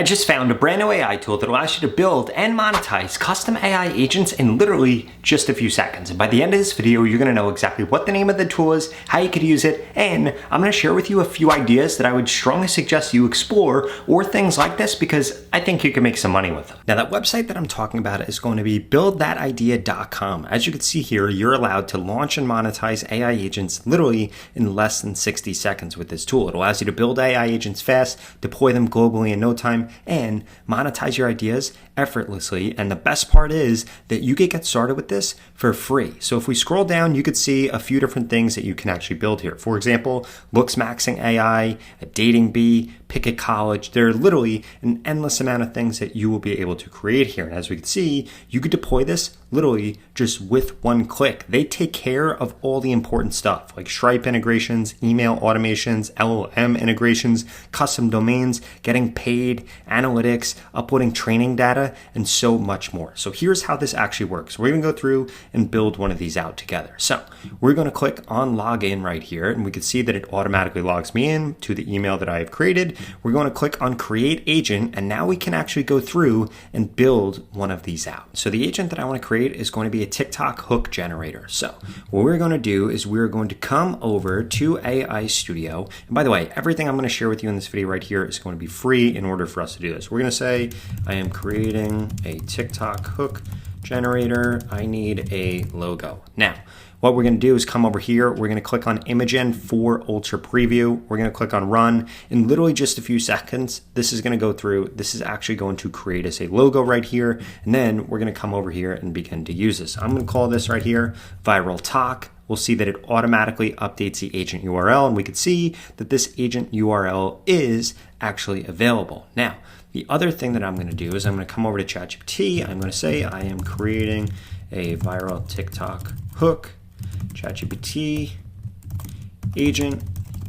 I just found a brand new AI tool that allows you to build and monetize custom AI agents in literally just a few seconds. And by the end of this video, you're gonna know exactly what the name of the tool is, how you could use it, and I'm gonna share with you a few ideas that I would strongly suggest you explore or things like this because I think you can make some money with them. Now that website that I'm talking about is going to be buildthatidea.com. As you can see here, you're allowed to launch and monetize AI agents literally in less than 60 seconds with this tool. It allows you to build AI agents fast, deploy them globally in no time, and monetize your ideas effortlessly. And the best part is that you get started with this for free. So if we scroll down, you could see a few different things that you can actually build here. For example, looks maxing AI, a dating bee, pick a college. There are literally an endless amount of things that you will be able to create here. And as we can see, you could deploy this literally just with one click. They take care of all the important stuff like Stripe integrations, email automations, LLM integrations, custom domains, getting paid, analytics, uploading training data, and so much more. So here's how this actually works. We're going to go through and build one of these out together. So we're going to click on login right here, and we can see that it automatically logs me in to the email that I have created. We're going to click on create agent, and now we can actually go through and build one of these out. So the agent that I want to create is going to be a TikTok hook generator. So what we're going to do is we're going to come over to AI Studio. And by the way, everything I'm going to share with you in this video right here is going to be free in order for us to do this. We're going to say, I am creating a TikTok hook generator. I need a logo. Now, what we're going to do is come over here. We're going to click on Imagen for Ultra Preview. We're going to click on Run. In literally just a few seconds, this is going to go through. This is actually going to create us a logo right here. And then we're going to come over here and begin to use this. I'm going to call this right here Viral Talk. We'll see that it automatically updates the agent URL. And we can see that this agent URL is actually available. Now, the other thing that I'm going to do is I'm going to come over to ChatGPT. I'm going to say I am creating a viral TikTok hook. ChatGPT agent,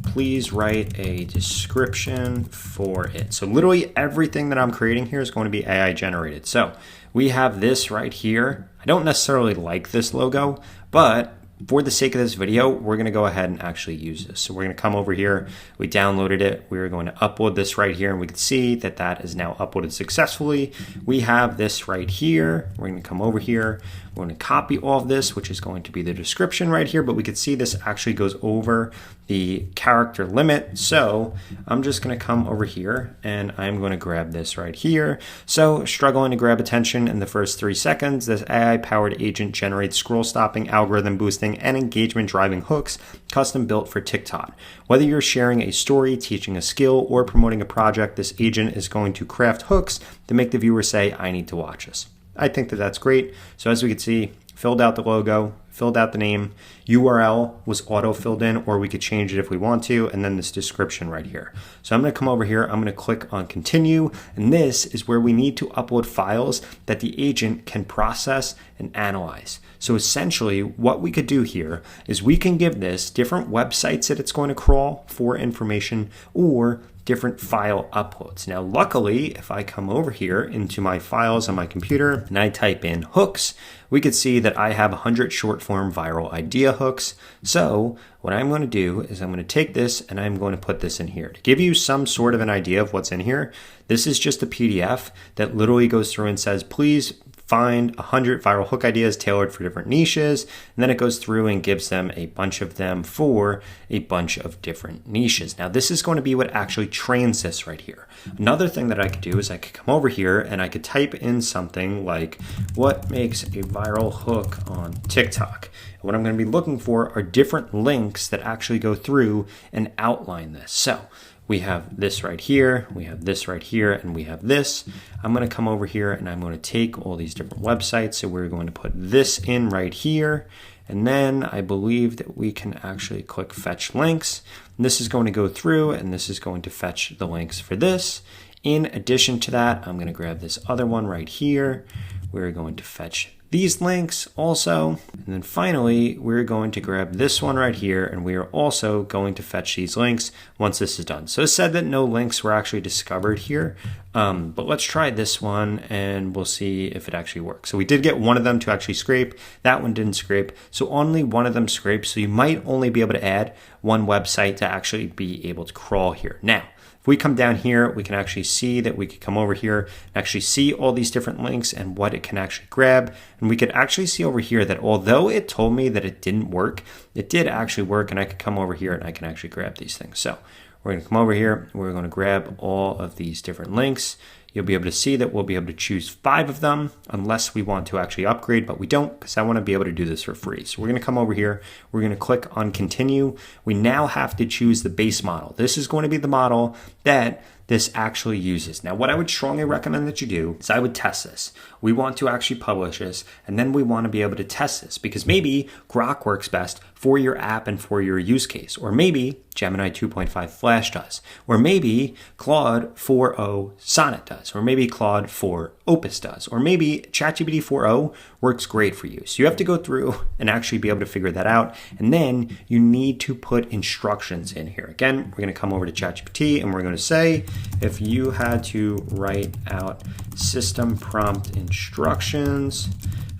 please write a description for it. So literally everything that I'm creating here is going to be AI generated. So we have this right here. I don't necessarily like this logo, but for the sake of this video, we're going to go ahead and actually use this. So we're going to come over here. We downloaded it. We're going to upload this right here, and we can see that that is now uploaded successfully. We have this right here. We're going to come over here. We're going to copy all of this, which is going to be the description right here, but we can see this actually goes over the character limit. So I'm just going to come over here and I'm going to grab this right here. So struggling to grab attention in the first 3 seconds, this AI powered agent generates scroll stopping, algorithm boosting, and engagement driving hooks custom built for TikTok. Whether you're sharing a story, teaching a skill, or promoting a project, this agent is going to craft hooks to make the viewer say, I need to watch this. I think that that's great. So as we can see, filled out the logo, filled out the name, URL was auto-filled in, or we could change it if we want to, and then this description right here. So I'm going to come over here, I'm going to click on continue, and this is where we need to upload files that the agent can process and analyze. So essentially what we could do here is we can give this different websites that it's going to crawl for information or different file uploads. Now, luckily, if I come over here into my files on my computer and I type in hooks, we could see that I have 100 short form viral idea hooks. So what I'm going to do is I'm going to take this and I'm going to put this in here to give you some sort of an idea of what's in here. This is just a PDF that literally goes through and says, please find 100 viral hook ideas tailored for different niches. And then it goes through and gives them a bunch of them for a bunch of different niches. Now, this is going to be what actually trains this right here. Another thing that I could do is I could come over here and I could type in something like, what makes a viral hook on TikTok? And what I'm going to be looking for are different links that actually go through and outline this. So we have this right here, we have this right here, and we have this. I'm going to come over here and I'm going to take all these different websites. So we're going to put this in right here. And then I believe that we can actually click fetch links. And this is going to go through and this is going to fetch the links for this. In addition to that, I'm going to grab this other one right here. We're going to fetch these links also. And then finally, we're going to grab this one right here, and we are also going to fetch these links once this is done. So it said that no links were actually discovered here, but let's try this one and we'll see if it actually works. So we did get one of them to actually scrape. That one didn't scrape. So only one of them scraped. So you might only be able to add one website to actually be able to crawl here. Now, if we come down here, we can actually see that we could come over here and actually see all these different links and what it can actually grab. And we could actually see over here that although it told me that it didn't work, it did actually work, and I could come over here and I can actually grab these things. So we're going to come over here, we're going to grab all of these different links. You'll be able to see that we'll be able to choose 5 of them unless we want to actually upgrade, but we don't because I want to be able to do this for free. So we're going to come over here. We're going to click on continue. We now have to choose the base model. This is going to be the model that this actually uses. Now, what I would strongly recommend that you do is I would test this. We want to actually publish this, and then we want to be able to test this because maybe Grok works best for your app and for your use case, or maybe Gemini 2.5 Flash does, or maybe Claude 4.0 Sonnet does, or maybe Claude 4 Opus does, or maybe ChatGPT 4.0 works great for you. So you have to go through and actually be able to figure that out, and then you need to put instructions in here. Again, we're going to come over to ChatGPT and we're going to say, if you had to write out system prompt instructions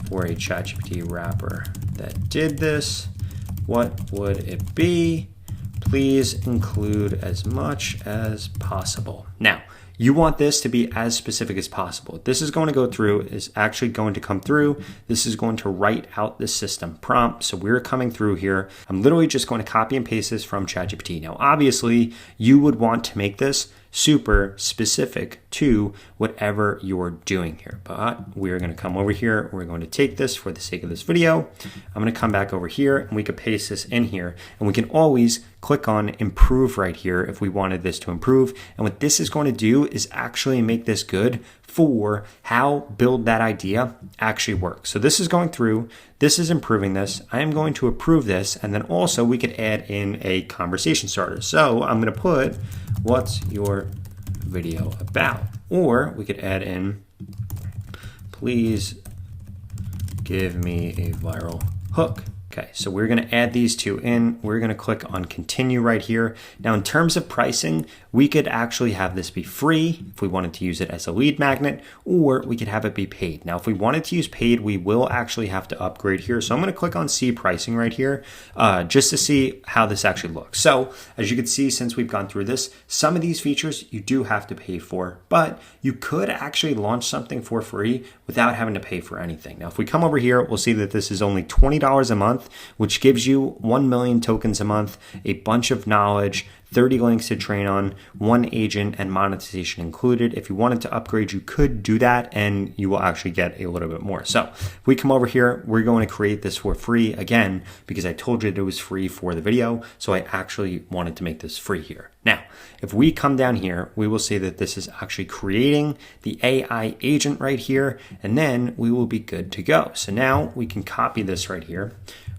for a ChatGPT wrapper that did this, what would it be? Please include as much as possible. Now, you want this to be as specific as possible. This is going to go through, is actually going to come through. This is going to write out the system prompt. So we're coming through here. I'm literally just going to copy and paste this from ChatGPT. Now, obviously, you would want to make this super specific to whatever you're doing here. But we're going to come over here. We're going to take this for the sake of this video. I'm going to come back over here and we could paste this in here, and we can always click on improve right here if we wanted this to improve. And what this is going to do is actually make this good for how build that idea actually works. So this is going through, this is improving this. I am going to approve this. And then also we could add in a conversation starter. So I'm going to put, what's your video about? Or we could add in, please give me a viral hook. Okay, so we're going to add these two in. We're going to click on continue right here. Now, in terms of pricing, we could actually have this be free if we wanted to use it as a lead magnet, or we could have it be paid. Now, if we wanted to use paid, we will actually have to upgrade here. So I'm going to click on see pricing right here just to see how this actually looks. So as you can see, since we've gone through this, some of these features you do have to pay for, but you could actually launch something for free without having to pay for anything. Now, if we come over here, we'll see that this is only $20 a month, which gives you 1 million tokens a month, a bunch of knowledge, 30 links to train on, 1 agent, and monetization included. If you wanted to upgrade, you could do that, and you will actually get a little bit more. So if we come over here, we're going to create this for free again, because I told you that it was free for the video. So I actually wanted to make this free here. Now, if we come down here, we will see that this is actually creating the AI agent right here, and then we will be good to go. So now we can copy this right here.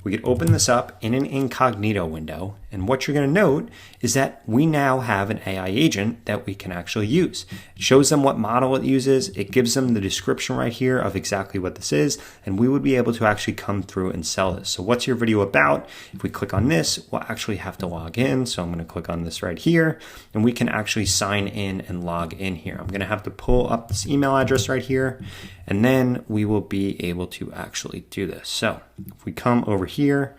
We could open this up in an incognito window, and what you're going to note is that we now have an AI agent that we can actually use. It shows them what model it uses, it gives them the description right here of exactly what this is, and we would be able to actually come through and sell this. So what's your video about? If we click on this, we'll actually have to log in. So I'm going to click on this right here, and we can actually sign in and log in here. I'm going to have to pull up this email address right here, and then we will be able to actually do this. So if we come over here,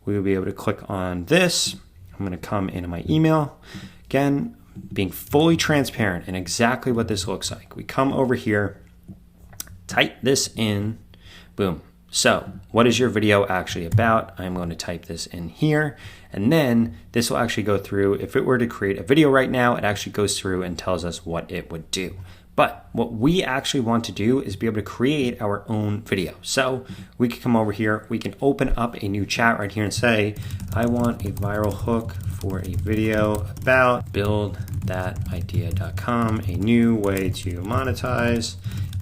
we will be able to click on this. I'm going to come into my email. Again, being fully transparent in exactly what this looks like. We come over here, type this in, boom. So what is your video actually about? I'm going to type this in here, and then this will actually go through. If it were to create a video right now, it actually goes through and tells us what it would do. But what we actually want to do is be able to create our own video. So we can come over here, we can open up a new chat right here and say, I want a viral hook for a video about buildthatidea.com, a new way to monetize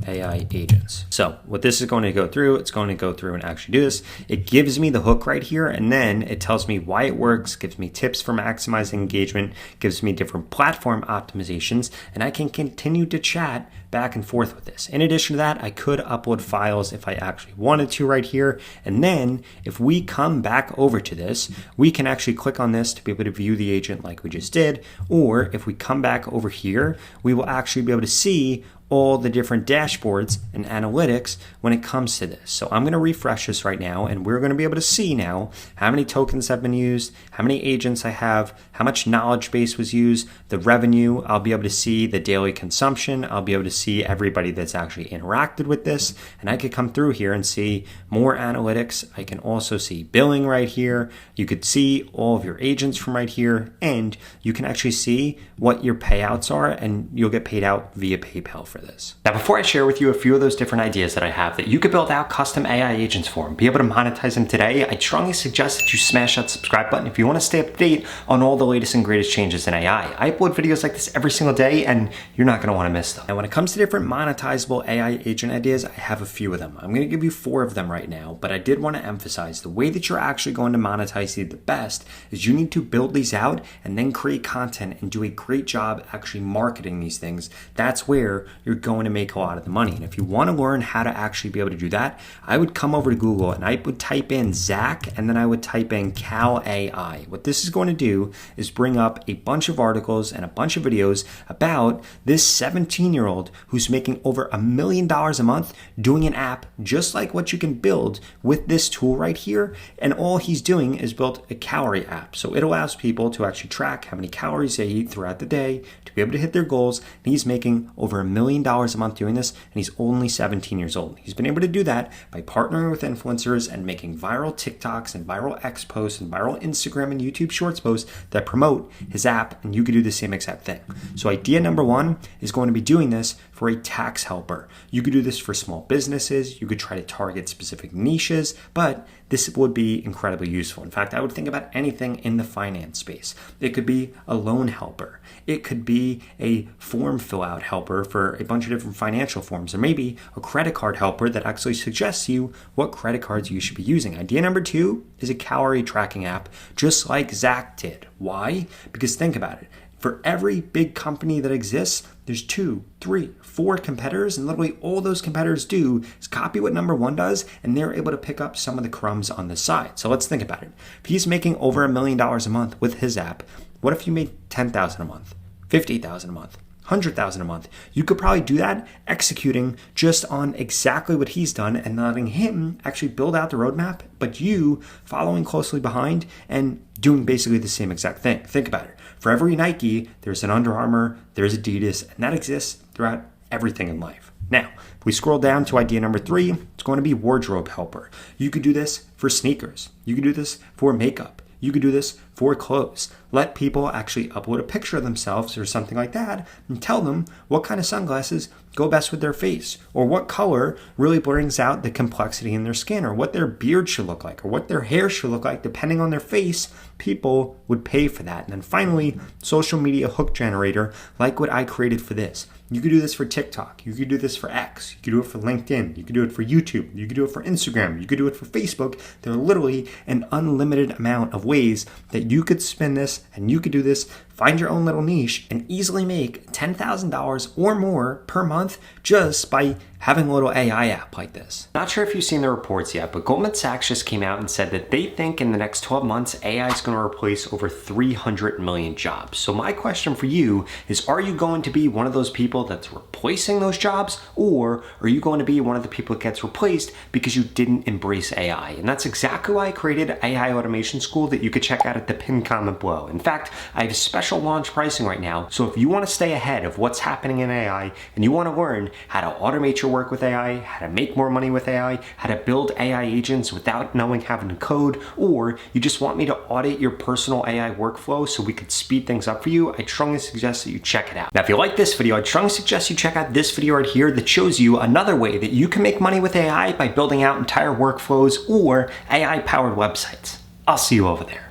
AI agents. So what this is going to go through, it's going to go through and actually do this. It gives me the hook right here, and then it tells me why it works, gives me tips for maximizing engagement, gives me different platform optimizations, and I can continue to chat back and forth with this. In addition to that, I could upload files if I actually wanted to right here. And then if we come back over to this, we can actually click on this to be able to view the agent like we just did. Or if we come back over here, we will actually be able to see all the different dashboards and analytics when it comes to this. So I'm going to refresh this right now, and we're going to be able to see now how many tokens have been used, how many agents I have, how much knowledge base was used, the revenue. I'll be able to see the daily consumption. I'll be able to see everybody that's actually interacted with this, and I could come through here and see more analytics. I can also see billing right here. You could see all of your agents from right here, and you can actually see what your payouts are, and you'll get paid out via PayPal for this. Now, before I share with you a few of those different ideas that I have that you could build out custom AI agents for and be able to monetize them today, I strongly suggest that you smash that subscribe button if you want to stay up to date on all the latest and greatest changes in AI. I upload videos like this every single day, and you're not going to want to miss them. Now, when it comes to different monetizable AI agent ideas, I have a few of them. I'm going to give you 4 of them right now, but I did want to emphasize the way that you're actually going to monetize these the best is you need to build these out and then create content and do a great job actually marketing these things. That's where you're going to make a lot of the money. And if you want to learn how to actually be able to do that, I would come over to Google and I would type in Zach and then I would type in Cal AI. What this is going to do is bring up a bunch of articles and a bunch of videos about this 17-year-old who's making over $1 million a month doing an app just like what you can build with this tool right here. And all he's doing is built a calorie app. So it allows people to actually track how many calories they eat throughout the day to be able to hit their goals. And he's making over $1 million a month doing this, and he's only 17 years old. He's been able to do that by partnering with influencers and making viral TikToks and viral X posts and viral Instagram and YouTube Shorts posts that promote his app, and you could do the same exact thing. So idea number 1 is going to be doing this for a tax helper. You could do this for small businesses. You could try to target specific niches, but this would be incredibly useful. In fact, I would think about anything in the finance space. It could be a loan helper. It could be a form fill out helper for a bunch of different financial forms, or maybe a credit card helper that actually suggests you what credit cards you should be using. Idea number 2 is a calorie tracking app, just like Zach did. Why? Because think about it. For every big company that exists, there's 2, 3, 4 competitors, and literally all those competitors do is copy what number 1 does, and they're able to pick up some of the crumbs on the side. So let's think about it. If he's making over $1 million a month with his app, what if you made $10,000 a month, $50,000 a month, $100,000 a month? You could probably do that executing just on exactly what he's done and letting him actually build out the roadmap, but you following closely behind and doing basically the same exact thing. Think about it. For every Nike, there's an Under Armour, there's Adidas, and that exists throughout everything in life. Now, if we scroll down to idea number 3, it's going to be wardrobe helper. You could do this for sneakers. You could do this for makeup. You could do this for clothes. Let people actually upload a picture of themselves or something like that and tell them what kind of sunglasses go best with their face, or what color really brings out the complexity in their skin, or what their beard should look like, or what their hair should look like depending on their face. People would pay for that. And then finally, social media hook generator, like what I created for this. You could do this for TikTok. You could do this for X. You could do it for LinkedIn. You could do it for YouTube. You could do it for Instagram. You could do it for Facebook. There are literally an unlimited amount of ways that you could spin this, and you could do this, find your own little niche, and easily make $10,000 or more per month just by having a little AI app like this. Not sure if you've seen the reports yet, but Goldman Sachs just came out and said that they think in the next 12 months, AI is going to replace over 300 million jobs. So my question for you is, are you going to be one of those people that's replacing those jobs, or are you going to be one of the people that gets replaced because you didn't embrace AI? And that's exactly why I created AI Automation School that you could check out at the pinned comment below. In fact, I have special launch pricing right now. So if you want to stay ahead of what's happening in AI and you want to learn how to automate your work with AI, how to make more money with AI, how to build AI agents without knowing having to code, or you just want me to audit your personal AI workflow so we could speed things up for you, I strongly suggest that you check it out. Now, if you like this video, I'd strongly suggest you check out this video right here that shows you another way that you can make money with AI by building out entire workflows or AI-powered websites. I'll see you over there.